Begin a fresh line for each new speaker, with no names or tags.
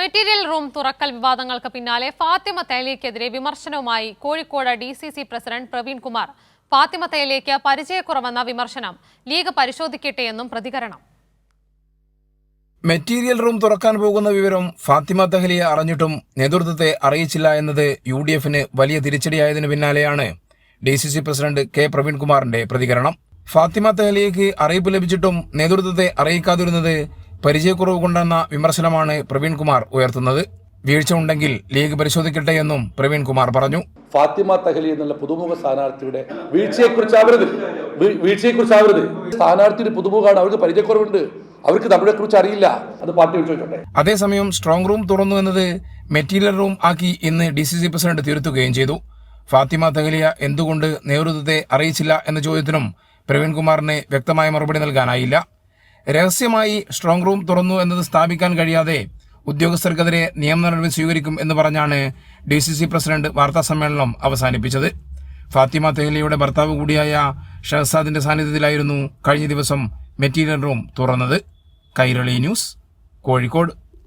Material room തുറക്കൽ വിവാദങ്ങൾക്ക് പിന്നാലെ ഫാത്തിമ തേലിക്കെതിരെ വിമർശനവുമായി കോഴിക്കോട് DCC പ്രസിഡന്റ് പ്രവീൺ കുമാർ. ഫാത്തിമ തേലിക്ക് പരിചയക്കുറവെന്ന വിമർശനം ലീഗ് പരിശോധിക്കട്ടെയെന്നും പ്രതികരണം.
മെറ്റീരിയൽ റൂം തുറക്കാൻ പോകുന്ന വിവരം ഫാത്തിമ തഹ്ലിയ അറിഞ്ഞിട്ടും നേതൃത്വത്തെ അറിയിച്ചില്ല എന്നത് UDFന് വലിയ തിരിച്ചടിയായതിനു പിന്നാലെയാണ് DCC പ്രസിഡന്റ് K പ്രവീൺകുമാറിന്റെ പ്രതികരണം. ഫാത്തിമ തഹ്ലിയയ്ക്ക് അറിയിപ്പ് ലഭിച്ചിട്ടും നേതൃത്വത്തെ അറിയിക്കാതിരുന്നത് പരിചയക്കുറവ് കൊണ്ടെന്ന വിമർശനമാണ് പ്രവീൺകുമാർ ഉയർത്തുന്നത്. വീഴ്ച ഉണ്ടെങ്കിൽ ലീഗ് പരിശോധിക്കട്ടെ എന്നും പ്രവീൺകുമാർ പറഞ്ഞു.
ഫാത്തിമ തഹ്ലി എന്നുള്ള പുതുമുഖ സ്ഥാനാർത്ഥിയുടെ വീഴ്ചയെക്കുറിച്ചാവരുത്. സ്ഥാനാർത്ഥിയുടെ പുതുമുഖമാണ്, അവർക്ക് പരിചയക്കുറവുണ്ട്, അവർക്ക് നമ്മളെക്കുറിച്ച് അറിയില്ല, അത് പാർട്ടി ചോദിച്ചോട്ടെ.
അതേസമയം സ്ട്രോങ് റൂം തുറന്നു എന്നത് മെറ്റീരിയൽ റൂം ആക്കി ഇന്ന് DCC പ്രസിഡന്റ് തിരുത്തുകയും ചെയ്തു. ഫാത്തിമ തഹ്ലിയ എന്തുകൊണ്ട് നേതൃത്വത്തെ അറിയിച്ചില്ല എന്ന ചോദ്യത്തിനും പ്രവീൺകുമാറിന് വ്യക്തമായ മറുപടി നൽകാനായില്ല. രഹസ്യമായി സ്ട്രോങ് റൂം തുറന്നു എന്നത് സ്ഥാപിക്കാൻ കഴിയാതെ ഉദ്യോഗസ്ഥർക്കെതിരെ നിയമ നടപടി സ്വീകരിക്കും എന്ന് പറഞ്ഞാണ് DCC പ്രസിഡന്റ് വാർത്താസമ്മേളനം അവസാനിപ്പിച്ചത്. ഫാത്തിമ തഹ്ലിയയുടെ ഭർത്താവ് കൂടിയായ ഷഹസാദിന്റെ സാന്നിധ്യത്തിലായിരുന്നു കഴിഞ്ഞ ദിവസം മെറ്റീരിയൽ റൂം തുറന്നത്. കൈരളി ന്യൂസ്, കോഴിക്കോട്.